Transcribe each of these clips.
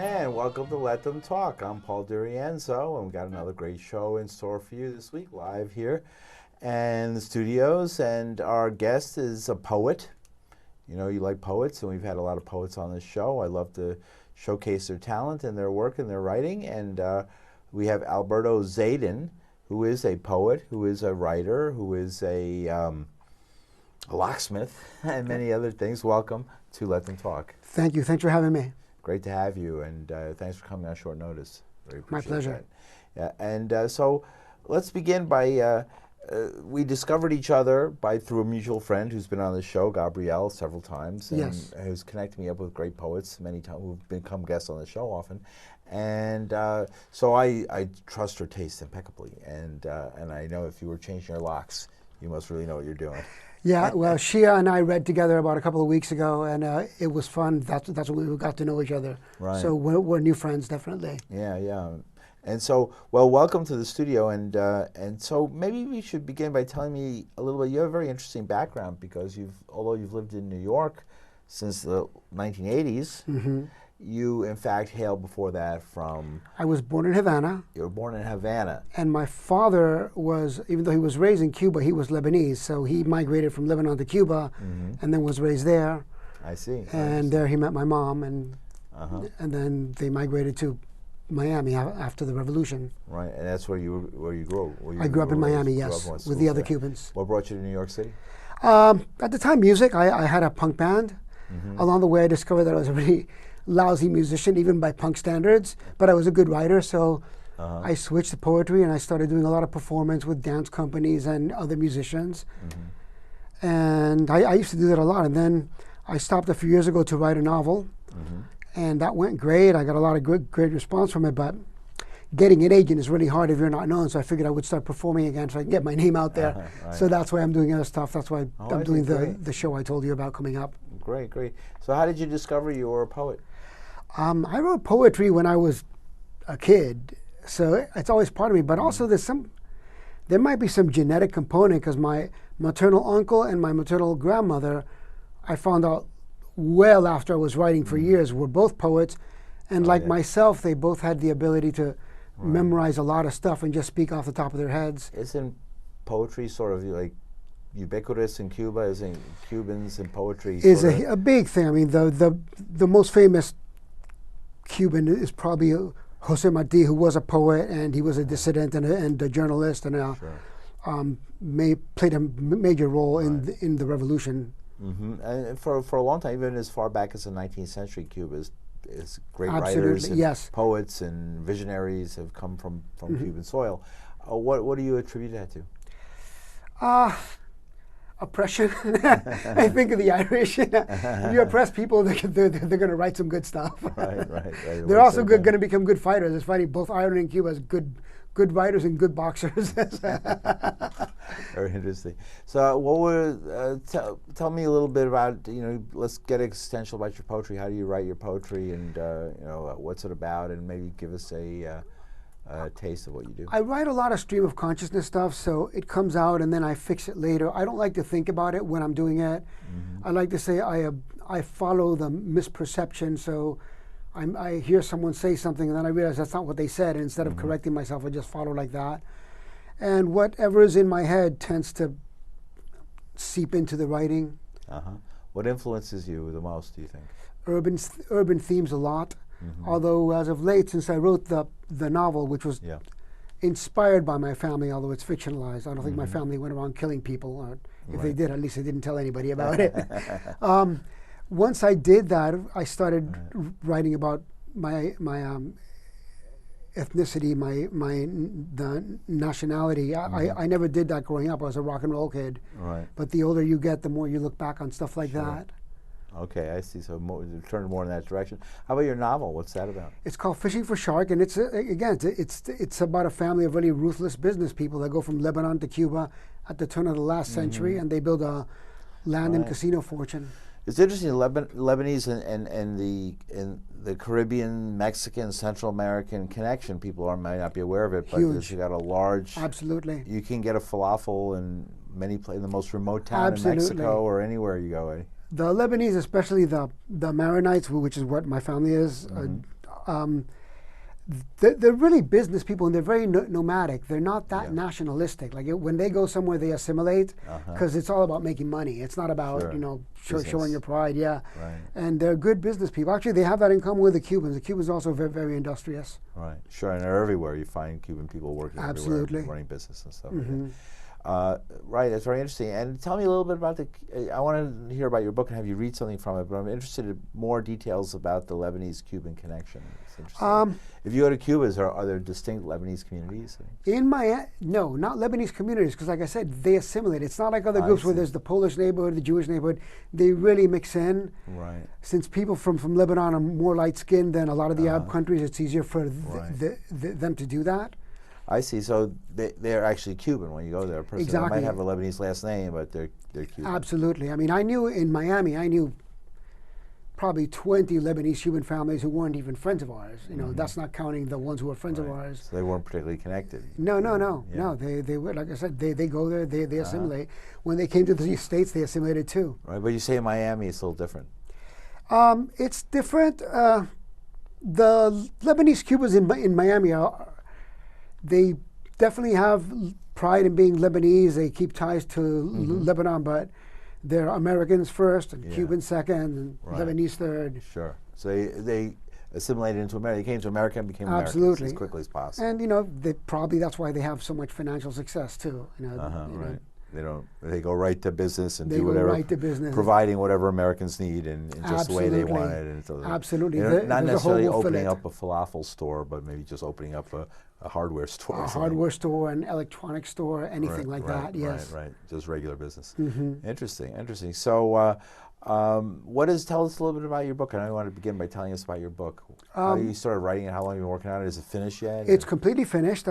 And welcome to Let Them Talk. I'm Paul Durienzo, and we've got another great show in store for you this week, live here in the studios. And our guest is a poet. You know, you like poets, and we've had a lot of poets on this show. I love to showcase their talent and their work and their writing. And we have Alberto Zayden, who is a poet, who is a writer, who is a locksmith, and many other things. Welcome to Let Them Talk. Thank you. Thanks for having me. Great to have you, and thanks for coming on short notice. Very My pleasure. That. Yeah, and so let's begin by, we discovered each other through a mutual friend who's been on the show, Gabrielle, several times, and Yes. who's connected me up with great poets many times who've become guests on the show often. And so I trust her taste impeccably, and I know if you were changing your locks, you must really know what you're doing. Yeah, well, Shia and I read together about a couple of weeks ago, and it was fun. That's when we got to know each other. Right. So we're new friends, definitely. Yeah. And so, well, welcome to the studio, and so maybe we should begin by telling me a little bit. You have a very interesting background because although you've lived in New York since the 1980s, you in fact hail before that from. I was born in Havana. You were born in Havana. And my father was, even though he was raised in Cuba, he was Lebanese. So he migrated from Lebanon to Cuba, and then was raised there. I see. And there he met my mom, and then they migrated to Miami after the revolution. Right, and that's where you grew. I grew up in Miami, yes, with the other Cubans. What brought you to New York City? At the time, music. I had a punk band. Along the way, I discovered that I was a really lousy musician, even by punk standards, but I was a good writer, so I switched to poetry, and I started doing a lot of performance with dance companies and other musicians. And I used to do that a lot, and then I stopped a few years ago to write a novel, and that went great. I got a lot of great response from it, but getting an agent is really hard if you're not known, so I figured I would start performing again so I can get my name out there. Right. So that's why I'm doing other stuff. That's why I'm doing great. the show I told you about coming up. Great. So how did you discover you were a poet? I wrote poetry when I was a kid, so it's always part of me. But also, there might be some genetic component because my maternal uncle and my maternal grandmother, I found out well after I was writing for years, were both poets, and like myself, they both had the ability to memorize a lot of stuff and just speak off the top of their heads. Isn't poetry sort of like ubiquitous in Cuba? Isn't Cubans and poetry Is a big thing. I mean, the most famous Cuban is probably Jose Marti, who was a poet, and he was a dissident and a journalist, and played a major role in the revolution. And for a long time, even as far back as the 19th century, Cuba is great Absolutely, writers and yes. poets and visionaries have come from Cuban soil. What do you attribute that to? Oppression. I think of the Irish. If you oppress people, they're going to write some good stuff. Right. They're also going to become good fighters. It's funny, both Ireland and Cuba has good writers and good boxers. Very interesting. So, what would tell me a little bit about? Let's get existential about your poetry. How do you write your poetry, and what's it about? And maybe give us a taste of what you do. I write a lot of stream of consciousness stuff, so it comes out and then I fix it later. I don't like to think about it when I'm doing it. I like to say I follow the misperception, so I hear someone say something and then I realize that's not what they said, and instead of correcting myself, I just follow like that. And whatever is in my head tends to seep into the writing. What influences you the most, do you think? Urban themes a lot. Although as of late, since I wrote the novel, which was inspired by my family, although it's fictionalized, I don't think my family went around killing people. Or if they did, at least they didn't tell anybody about it. Once I did that, I started writing about my ethnicity, the nationality. I never did that growing up. I was a rock and roll kid. Right. But the older you get, the more you look back on stuff like that. Okay, I see. So you turned more in that direction. How about your novel? What's that about? It's called Fishing for Shark, and it's about a family of really ruthless business people that go from Lebanon to Cuba at the turn of the last century, and they build a land and casino fortune. It's interesting. Lebanese and the Caribbean, Mexican, Central American connection. People might not be aware of it, but you got a large. Absolutely. You can get a falafel in in the most remote town in Mexico or anywhere you go. The Lebanese, especially the Maronites, which is what my family is, They're really business people, and they're very nomadic. They're not that nationalistic. Like when they go somewhere, they assimilate because it's all about making money. It's not about showing your pride. Yeah, right. And they're good business people. Actually, they have that in common with the Cubans. The Cubans are also very, very industrious. Right, sure, and they're everywhere. You find Cuban people working everywhere, running business and stuff. Right, that's very interesting. And tell me a little bit about I want to hear about your book and have you read something from it, but I'm interested in more details about the Lebanese-Cuban connection. It's interesting. If you go to Cuba, are there distinct Lebanese communities? No, not Lebanese communities, because like I said, they assimilate. It's not like other groups where there's the Polish neighborhood, the Jewish neighborhood. They really mix in. Right. Since people from Lebanon are more light-skinned than a lot of the Arab countries, it's easier for them to do that. I see. So they're actually Cuban when you go there. A person Exactly. might have a Lebanese last name, but they're Cuban. Absolutely. I mean, I knew in Miami, probably 20 Lebanese Cuban families who weren't even friends of ours. That's not counting the ones who were friends of ours. So they weren't particularly connected. No. They were, like I said, they go there, they assimilate. When they came to the States, they assimilated too. Right, but you say in Miami, it's a little different. It's different. The Lebanese Cubans in Miami they definitely have pride in being Lebanese. They keep ties to Lebanon, but they're Americans first, and Cubans second, and Lebanese third. Sure. So they assimilated into America. They came to America and became Absolutely. Americans as quickly as possible. And that's why they have so much financial success too. Right. They go right to business and they do whatever, go right to business, providing whatever Americans need and just the way they want it. And so Absolutely. Not necessarily opening up a falafel store, but maybe just opening up a hardware store. A hardware store, an electronics store, anything like that, yes. Right. Just regular business. Interesting. So tell us a little bit about your book. And I want to begin by telling us about your book. How you started writing it, how long you've been working on it. Is it finished yet? It's completely finished.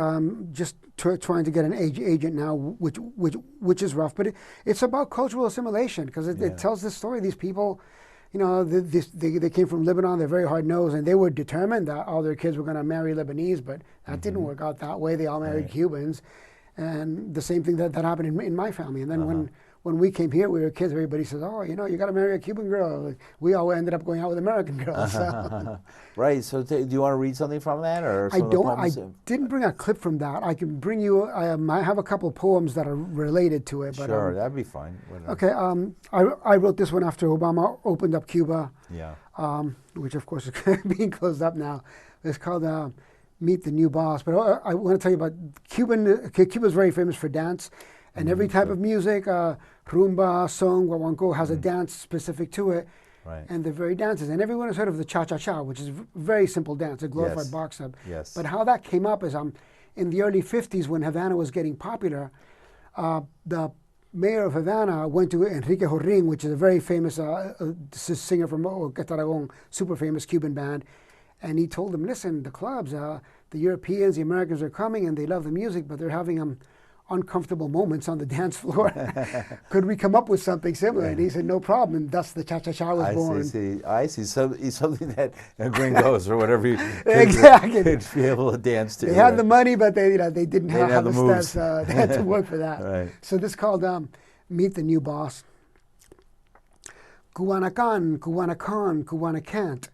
Just trying to get an agent now, which is rough. But it's about cultural assimilation because it tells the story. These people, they came from Lebanon. They're very hard-nosed, and they were determined that all their kids were going to marry Lebanese, but that didn't work out that way. They all married Cubans. And the same thing that happened in my family. And then when we came here, we were kids. Everybody says, "Oh, you got to marry a Cuban girl." We all ended up going out with American girls. So. Right. So, do you want to read something from that, or I don't? I didn't bring a clip from that. I can bring you. I have a couple poems that are related to it. But, sure, that'd be fine. Okay. I wrote this one after Obama opened up Cuba. Yeah. Which of course is being closed up now. It's called "Meet the New Boss." But I want to tell you about Cuba's very famous for dance. And every type of music, rumba, song, guaguancó, has a dance specific to it. Right. And they're very dances. And everyone has heard of the cha-cha-cha, which is a very simple dance, a glorified box step. Yes. But how that came up is in the early 50s when Havana was getting popular, the mayor of Havana went to Enrique Jorrin, which is a very famous singer from Cataragon, super famous Cuban band. And he told them, listen, the clubs, the Europeans, the Americans are coming and they love the music, but they're having uncomfortable moments on the dance floor. Could we come up with something similar? And he said, no problem. And thus the cha-cha-cha was born. I see. So it's something that gringos or whatever you exactly. could be able to dance to. They had the money, but they didn't have the moves. steps. They had to work for that. Right. So this is called Meet the New Boss. Cubana can, Cubana Conn, Cubana can't,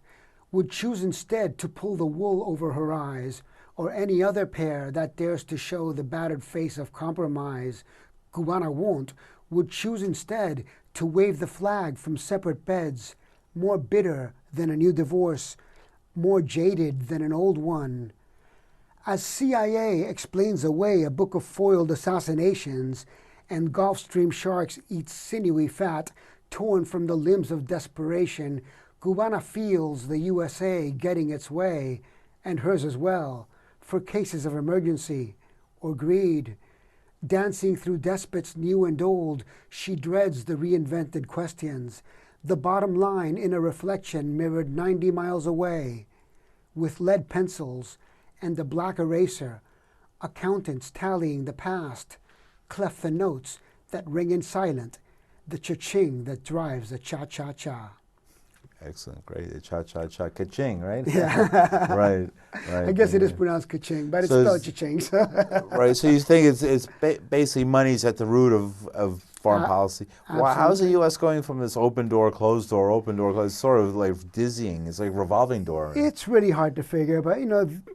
would choose instead to pull the wool over her eyes, or any other pair that dares to show the battered face of compromise. Cubana won't, would choose instead to wave the flag from separate beds, more bitter than a new divorce, more jaded than an old one. As CIA explains away a book of foiled assassinations, and Gulf Stream sharks eat sinewy fat torn from the limbs of desperation, Cubana feels the USA getting its way, and hers as well, for cases of emergency or greed. Dancing through despots new and old, she dreads the reinvented questions, the bottom line in a reflection mirrored 90 miles away. With lead pencils and a black eraser, accountants tallying the past, cleft the notes that ring in silent, the cha-ching that drives the cha-cha-cha. Excellent, great. The cha-cha-cha, ka-ching, right? Yeah. right. I guess it is pronounced ka-ching, but it's spelled cha-ching. So. Right, so you think it's basically money's at the root of foreign policy. How is the U.S. going from this open door, closed door, open door, closed? It's sort of like dizzying. It's like revolving door. It's really hard to figure, but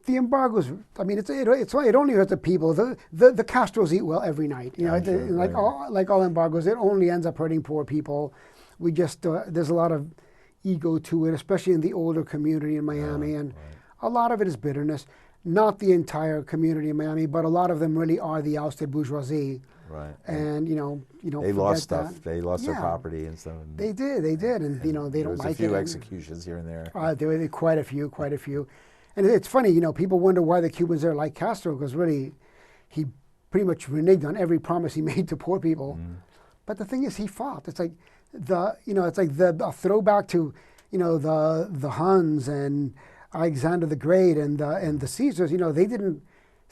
the embargoes. I mean, it only hurts the people. The Castros eat well every night. Like all embargoes, it only ends up hurting poor people. We just there's a lot of ego to it, especially in the older community in Miami, and a lot of it is bitterness. Not the entire community in Miami, but a lot of them really are the ousted bourgeoisie. Right. And they lost stuff. That. They lost their property and stuff. They did, and they don't like it. There was a few executions here and there. There were quite a few. And it's funny, people wonder why the Cubans there like Castro, because really, he pretty much reneged on every promise he made to poor people. But the thing is, he fought. It's like a throwback to, the Huns and Alexander the Great and the Caesars. They didn't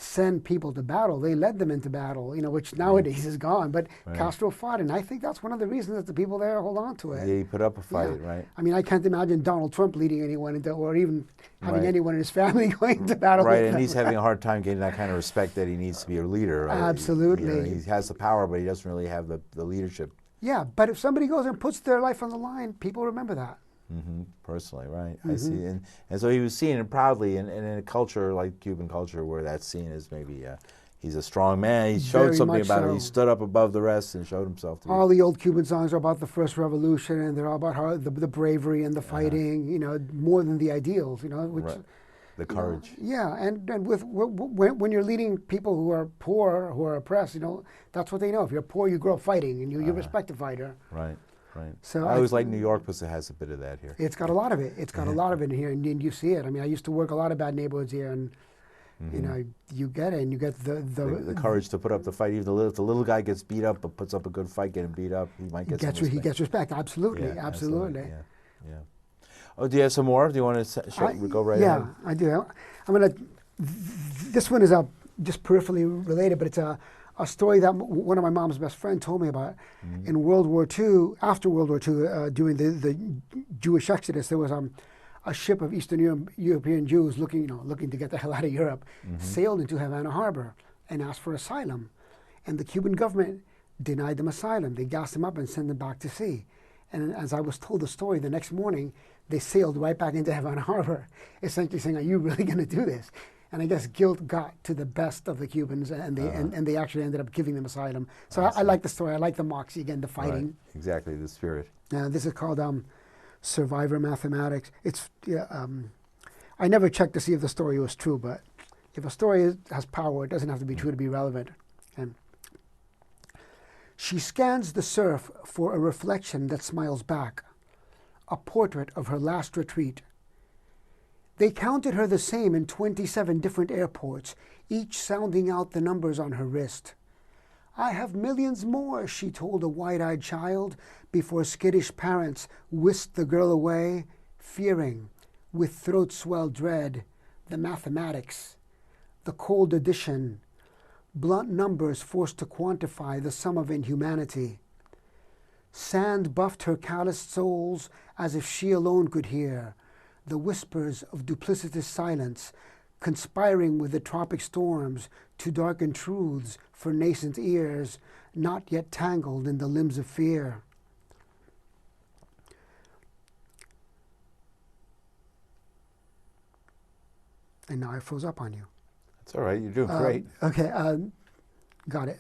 send people to battle; they led them into battle. Which nowadays is gone. But Castro fought, and I think that's one of the reasons that the people there hold on to it. Yeah, he put up a fight, right? I mean, I can't imagine Donald Trump leading anyone into, or even having anyone in his family going to battle. Right, and he's having a hard time getting that kind of respect that he needs to be a leader. Right? Absolutely, he has the power, but he doesn't really have the leadership. Yeah, but if somebody goes and puts their life on the line, people remember that. Personally, right? I see, and so he was seen it proudly, and in a culture like Cuban culture, where that's seen as maybe he's a strong man. He showed something about it. He stood up above the rest and showed himself. All the old Cuban songs are about the first revolution, and they're all about how the bravery and the fighting. More than the ideals. Which the courage. And with when you're leading people who are poor, who are oppressed, that's what they know. If you're poor, you grow up fighting, and you respect a fighter. Right. Right. So I always like New York because it has a bit of that here. It's got a lot of it. It's got a lot of it here, and you see it. I mean, I used to work a lot of bad neighborhoods here, and you get it, and you get the courage to put up the fight. Even if the little guy gets beat up, but puts up a good fight, getting beat up, he might get some respect. He gets respect. Absolutely. Yeah. Oh, do you have some more? Do you want to go right ahead? Yeah, I do. I'm gonna. This one is just peripherally related, but it's a story that one of my mom's best friend told me about. In World War II, after World War II, during the Jewish exodus, there was a ship of Eastern European Jews looking to get the hell out of Europe, sailed into Havana Harbor and asked for asylum. And the Cuban government denied them asylum. They gassed them up and sent them back to sea. And as I was told the story, the next morning, they sailed right back into Havana Harbor, essentially saying, "Are you really going to do this?" And I guess guilt got to the best of the Cubans, and they actually ended up giving them asylum. So I like the story. I like the moxie, again, the fighting. Right. Exactly, the spirit. This is called Survivor Mathematics. I never checked to see if the story was true, but if a story has power, it doesn't have to be true to be relevant. And she scans the surf for a reflection that smiles back, a portrait of her last retreat. They counted her the same in 27 different airports, each sounding out the numbers on her wrist. "I have millions more," she told a wide-eyed child, before skittish parents whisked the girl away, fearing, with throat-swell dread, the mathematics, the cold addition, blunt numbers forced to quantify the sum of inhumanity. Sand buffed her calloused soles as if she alone could hear the whispers of duplicitous silence, conspiring with the tropic storms to darken truths for nascent ears, not yet tangled in the limbs of fear. And now I froze up on you. That's all right. You're doing great. Okay, got it.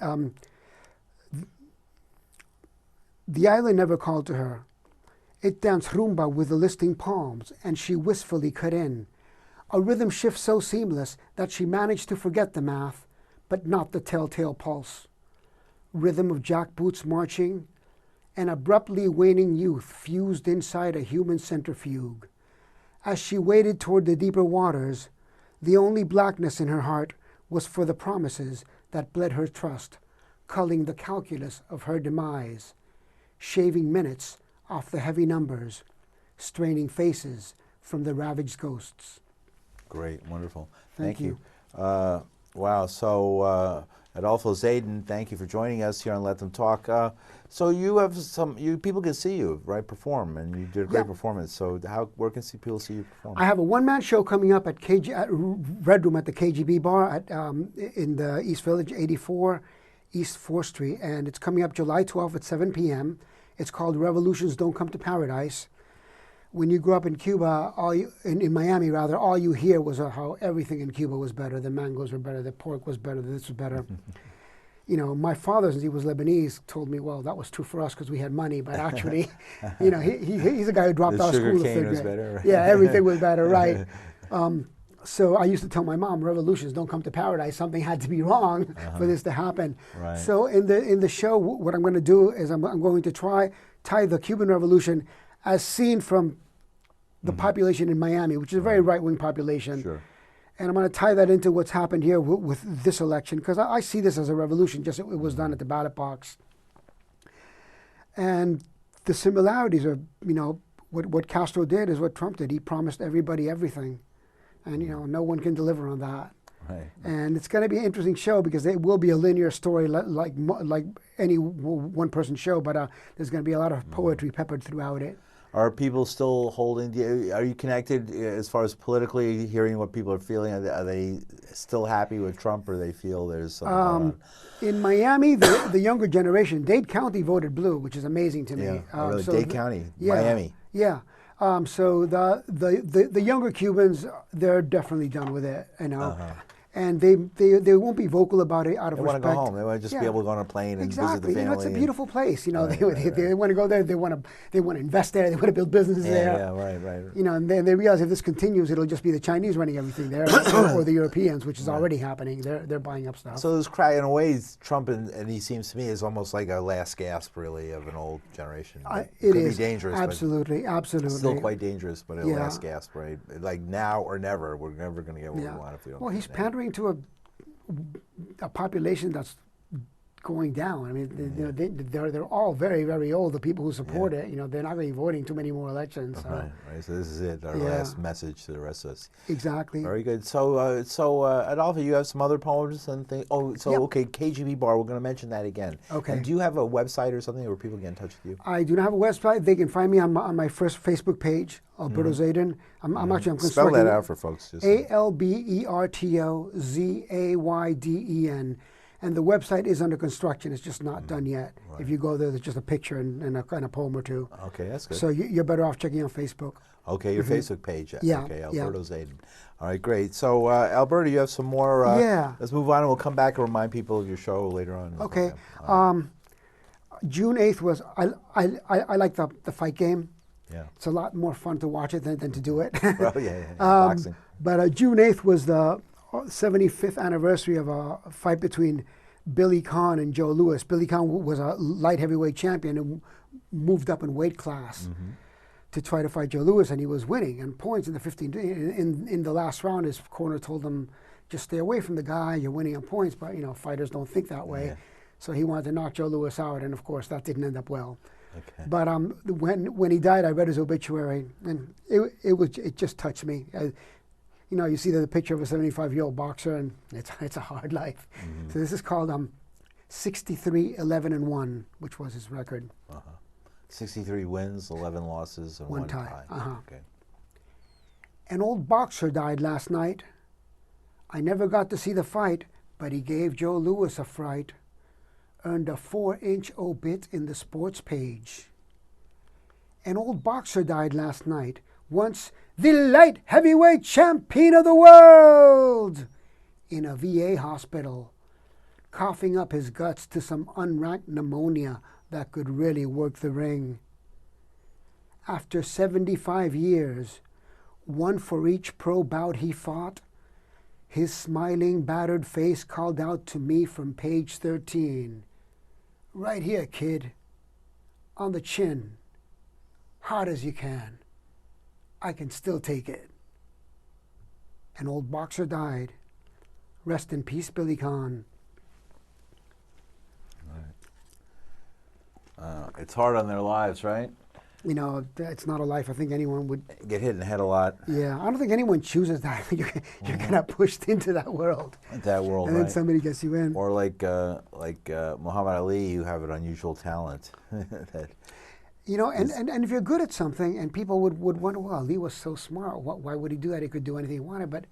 The island never called to her. It danced rumba with the listing palms, and she wistfully cut in. A rhythm shift so seamless that she managed to forget the math, but not the telltale pulse. Rhythm of jackboots marching, an abruptly waning youth fused inside a human centrifuge. As she waded toward the deeper waters, the only blackness in her heart was for the promises that bled her trust, culling the calculus of her demise, shaving minutes off the heavy numbers, straining faces from the ravaged ghosts. Great, wonderful. Thank you. Wow, so Adolfo Zayden, thank you for joining us here on Let Them Talk. So you have people can see you, right, perform, and you did a great performance. So where can people see you perform? I have a one-man show coming up at Red Room at the KGB Bar in the East Village, 84. East 4th Street, and it's coming up July 12th at 7 p.m. It's called Revolutions Don't Come to Paradise. When you grew up in Cuba, in Miami rather, all you hear was how everything in Cuba was better. The mangoes were better, the pork was better, this was better. You know, my father, since he was Lebanese, told me, well, that was true for us because we had money. But actually, you know, he's a guy who dropped out of school. The sugar cane was better. Right? Yeah, everything was better, right. So I used to tell my mom, revolutions don't come to paradise. Something had to be wrong for this to happen. Right. So in the show, what I'm going to do is I'm going to tie the Cuban Revolution as seen from the population in Miami, which is a very right-wing population. Sure. And I'm going to tie that into what's happened here with this election, because I see this as a revolution, just it was done at the ballot box. And the similarities are, you know, what Castro did is what Trump did. He promised everybody everything. And, you know, no one can deliver on that. Right. And it's going to be an interesting show because it will be a linear story like any one-person show, but there's going to be a lot of poetry peppered throughout it. Are people still holding? Are you connected as far as politically hearing what people are feeling? Are they still happy with Trump, or they feel there's something going on? In Miami, the younger generation, Dade County voted blue, which is amazing to me. Yeah, really? Dade County, yeah, Miami. Yeah. So the younger Cubans, they're definitely done with it, you know. And they won't be vocal about it out of respect. They want to go home. They want to just be able to go on a plane and visit the family. You know, it's a beautiful place. You know, they want to go there. They want to invest there. They want to build businesses there. Yeah, right. You know, and they realize if this continues, it'll just be the Chinese running everything there, or the Europeans, which is already happening. They're buying up stuff. So this crack, in a way, Trump and he seems to me is almost like a last gasp, really, of an old generation. It could is be dangerous. absolutely. Still quite dangerous, but a last gasp, right? Like now or never. We're never going to get what we want if we don't. Well, he's pandering to a population that's going down. I mean, they're all very, very old. The people who support it, you know, they're not going to be voting too many more elections. So. Right. So this is it. Our last message to the rest of us. Exactly. Very good. So, Adolfo, you have some other poems and things. Oh, so okay, KGB Bar. We're going to mention that again. Okay. And do you have a website or something where people get in touch with you? I do not have a website. They can find me on my first Facebook page, Alberto Zayden. I'm spell that out for folks. Alberto Zayden. And the website is under construction. It's just not done yet. Right. If you go there, there's just a picture and a poem or two. Okay, that's good. So you're better off checking out Facebook. Okay, your Facebook page. Yeah. Okay, Alberto Zayden. All right, great. So, Alberto, you have some more? Let's move on, and we'll come back and remind people of your show later on. Okay. June 8th was, I like the fight game. Yeah. It's a lot more fun to watch it than to do it. Well, yeah. Boxing. But June 8th was the 75th anniversary of a fight between Billy Conn and Joe Louis. Billy Conn was a light heavyweight champion and moved up in weight class to try to fight Joe Louis, and he was winning in points in the 15. In the last round, his corner told him, "Just stay away from the guy. You're winning on points." But you know, fighters don't think that way. Yeah. So he wanted to knock Joe Louis out, and of course, that didn't end up well. Okay. But when he died, I read his obituary, and it just touched me. You know, you see the picture of a 75-year-old boxer, and it's a hard life. So this is called 63-11-1, which was his record. 63 wins, 11 losses, and one tie. Okay. An old boxer died last night. I never got to see the fight, but he gave Joe Louis a fright. Earned a 4-inch obit in the sports page. An old boxer died last night. Once the light heavyweight champion of the world, in a VA hospital, coughing up his guts to some unranked pneumonia that could really work the ring. After 75 years, one for each pro bout he fought, his smiling, battered face called out to me from page 13. Right here, kid, on the chin, hard as you can. I can still take it. An old boxer died. Rest in peace, Billy Conn. Right. It's hard on their lives, right? You know, it's not a life I think anyone would... Get hit in the head a lot. Yeah, I don't think anyone chooses that. You're kind of pushed into that world. That world, and then somebody gets you in. Or like Muhammad Ali, you have an unusual talent. You know, and if you're good at something, and people would wonder, well, Ali was so smart. Why would he do that? He could do anything he wanted. But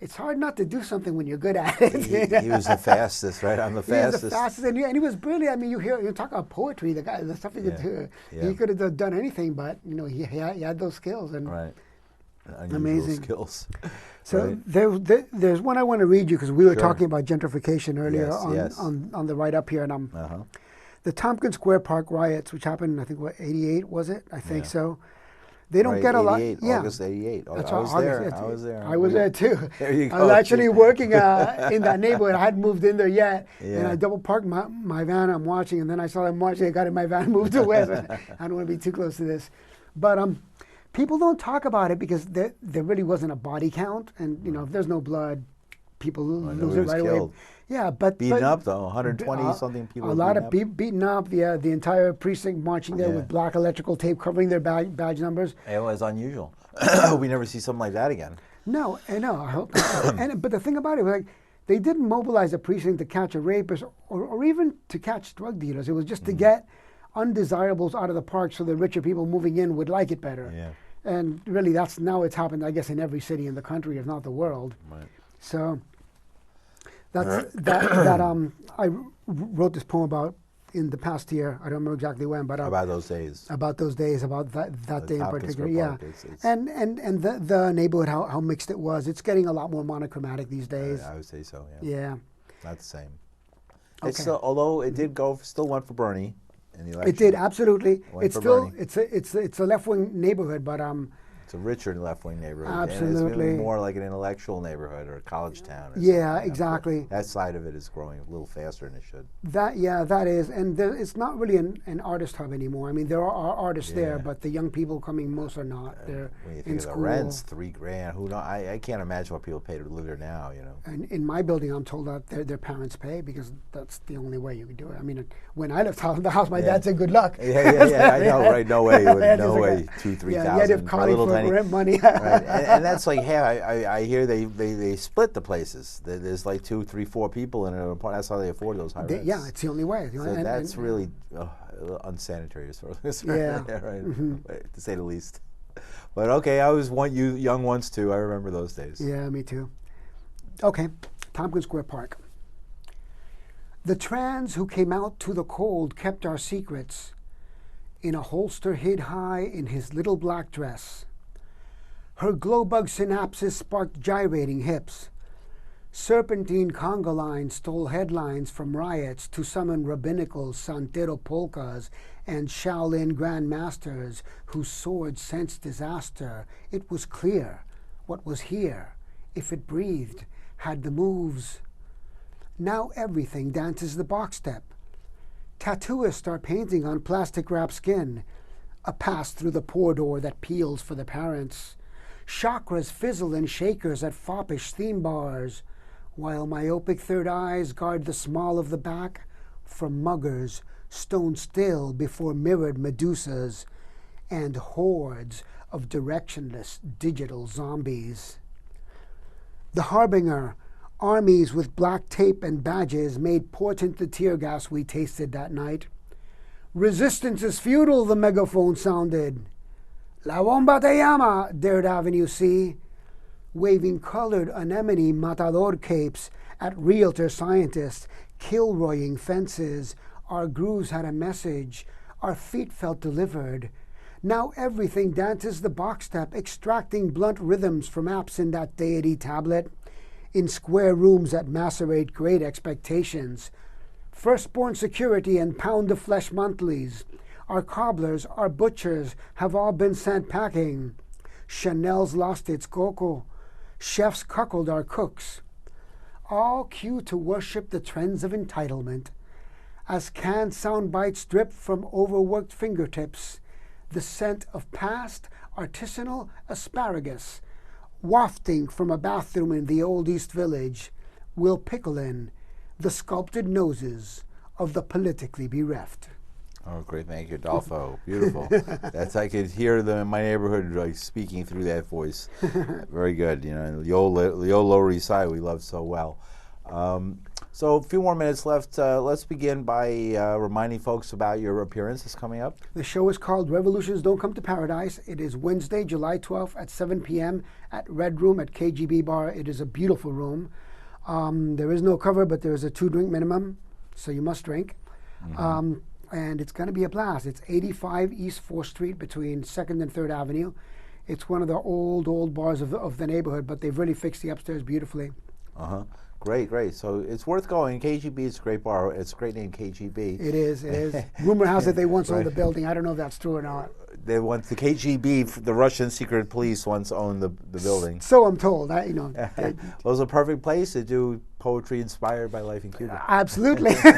it's hard not to do something when you're good at it. He was the fastest, right? I'm the fastest. He was the fastest, and he was brilliant. I mean, you talk about poetry, the stuff he could do. Yeah. He could have done anything, but he had those skills. And right. Unusual amazing skills. So right. there's one I want to read you because we were talking about gentrification earlier yes. on the write up here, and the Tompkins Square Park riots, which happened, I think, what, 88 was it? I think so. They don't get a lot. Yeah, August 88. That's I right, was August, there. I was there. I was there too. There you go. I was actually working in that neighborhood. I hadn't moved in there yet, Yeah. and I double parked my van. I'm watching, and then I saw them marching. I got in my van, moved away. So I don't want to be too close to this, but people don't talk about it because there really wasn't a body count, and if there's no blood, people lose it right away. Yeah, but beaten up though, 120 something people. A lot of beaten up. Yeah, the entire precinct marching there with black electrical tape covering their badge numbers. It was unusual. We never see something like that again. No, I know. I hope. But the thing about it was, like, they didn't mobilize a precinct to catch a rapist or even to catch drug dealers. It was just to get undesirables out of the park so the richer people moving in would like it better. Yeah. And really, it's happened, I guess, in every city in the country, if not the world. Right. So that I wrote this poem about in the past year. I don't remember exactly when, but about those days. About those days, about that day in particular. Yeah. It's and the neighborhood, how mixed it was. It's getting a lot more monochromatic these days. I would say so. Yeah. Yeah. Not the same. Okay. It's still, although it did still went for Bernie in the election. It did, absolutely. It's still Bernie. it's a left wing neighborhood, but it's a richer left-wing neighborhood. Absolutely. And it's really more like an intellectual neighborhood or a college town. Or yeah, something. exactly. That side of it is growing a little faster than it should. That is, and it's not really an artist hub anymore. I mean, there are artists there, but the young people coming, most are not. They're when you think in of school. the rents, $3,000. Who know? I can't imagine what people pay to live there now. And in my building, I'm told that their parents pay because that's the only way you can do it. I mean, when I left the house, my dad said, "Good luck." Yeah. I know, right? No way. No way. 2,000-3,000. Yeah, you had to have college for rent money. Right. And that's like, hey, I hear they split the places. There's like 2, 3, 4 people in an apartment. That's how they afford those high rents. Yeah, it's the only way. So that's really unsanitary as far as concerned. Yeah. Right. To say the least. But okay, I was young once too. I remember those days. Yeah, me too. Okay, Tompkins Square Park. The trans who came out to the cold kept our secrets in a holster hid high in his little black dress. Her glow-bug synapses sparked gyrating hips. Serpentine conga lines stole headlines from riots to summon rabbinical Santero polkas and Shaolin grandmasters whose swords sensed disaster. It was clear what was here, if it breathed, had the moves. Now everything dances the box step. Tattooists are painting on plastic-wrapped skin, a pass through the pour door that peels for the parents. Chakras fizzle in shakers at foppish theme bars, while myopic third eyes guard the small of the back from muggers stone still before mirrored medusas and hordes of directionless digital zombies. The harbinger, armies with black tape and badges, made portent the tear gas we tasted that night. Resistance is futile, the megaphone sounded. La bomba te llama, dared Avenue C, waving colored anemone matador capes at realtor scientists, Kilroying fences. Our grooves had a message, our feet felt delivered. Now everything dances the box step, extracting blunt rhythms from apps in that deity tablet, in square rooms that macerate great expectations. Firstborn security and pound of flesh monthlies. Our cobblers, our butchers have all been sent packing. Chanel's lost its coco. Chefs cuckold our cooks. All cue to worship the trends of entitlement. As canned sound bites drip from overworked fingertips, the scent of past artisanal asparagus, wafting from a bathroom in the old East Village, will pickle in the sculpted noses of the politically bereft. Oh, great! Thank you, Adolfo. Beautiful. That's I could hear them in my neighborhood like speaking through that voice. Very good. The old Lower East Side we loved so well. So a few more minutes left. Let's begin by reminding folks about your appearance that's coming up. The show is called Revolutions Don't Come to Paradise. It is Wednesday, July 12th at 7 p.m. at Red Room at KGB Bar. It is a beautiful room. There is no cover, but there is a 2-drink minimum, so you must drink. Mm-hmm. And it's going to be a blast. It's 85 East 4th Street between 2nd and 3rd Avenue. It's one of the old bars of the neighborhood, but they've really fixed the upstairs beautifully. Uh-huh. Great, great. So it's worth going. KGB is a great bar. It's a great name, KGB. It is, it is. Rumor has it they once owned the building. I don't know if that's true or not. They once, the KGB, the Russian secret police, once owned the building. So I'm told. Well, it's a perfect place to do poetry inspired by life in Cuba. Absolutely. Right.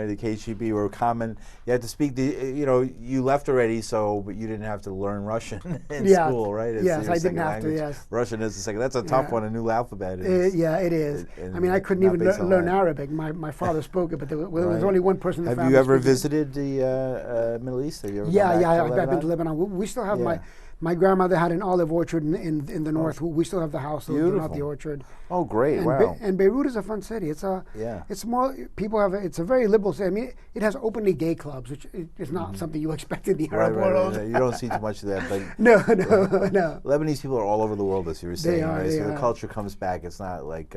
The KGB were common. You had to speak you left already, but you didn't have to learn Russian in school, right? Yes, I didn't have to, yes. Russian is the second. That's a tough one, a new alphabet. Yeah, it is. I couldn't even learn Arabic. My father spoke it, but there was only one person in the family. Have you ever visited the Middle East? Have you ever I've been to Lebanon. We still have my grandmother had an olive orchard in the north. We still have the house, not the orchard. Oh, great! And and Beirut is a fun city. It's more people have. It's a very liberal city. I mean, it has openly gay clubs, which is not something you expect in the Arab world. Right. You don't see too much of that, but no. Lebanese people are all over the world, as you were saying. They the culture comes back. It's not like.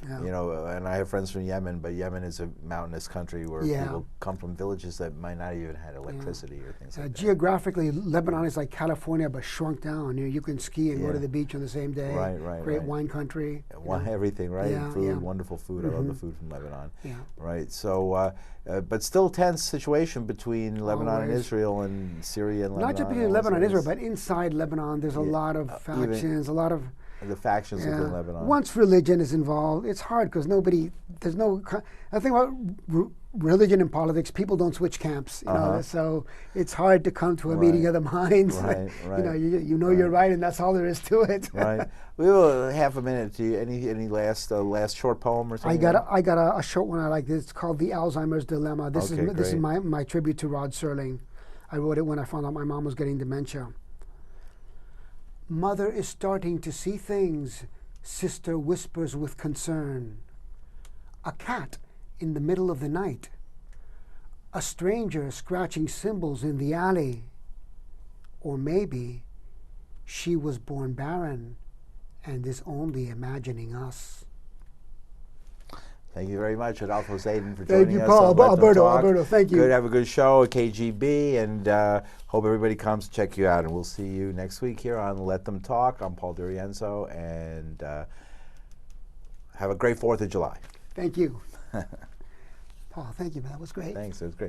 And I have friends from Yemen, but Yemen is a mountainous country where people come from villages that might not even had electricity or things like that. Geographically, Lebanon is like California, but shrunk down. You can ski and go to the beach on the same day. Right. Great wine country. Everything, right? Yeah, food, wonderful food. I love the food from Lebanon. Yeah. Right. So, but still tense situation between Lebanon and Israel and Syria and Lebanon. Not just between Lebanon and Israel, but inside Lebanon, there's a lot of factions, the factions within Lebanon. Once religion is involved, it's hard because I think about religion and politics, people don't switch camps, so it's hard to come to a meeting of the minds. Right. You're right, and that's all there is to it. Right. We have half a minute. Do you, any last short poem or something? I got a short one I like. It's called The Alzheimer's Dilemma. This is my tribute to Rod Serling. I wrote it when I found out my mom was getting dementia. Mother is starting to see things, sister whispers with concern. A cat in the middle of the night. A stranger scratching cymbals in the alley. Or maybe she was born barren and is only imagining us. Thank you very much, Alberto Zayden, for joining us. Thank you, Paul. Alberto, thank you. Good, have a good show at KGB, and hope everybody comes to check you out. And we'll see you next week here on Let Them Talk. I'm Paul D'Arienzo, and have a great 4th of July. Thank you. Paul, thank you, man. That was great. Thanks, it was great.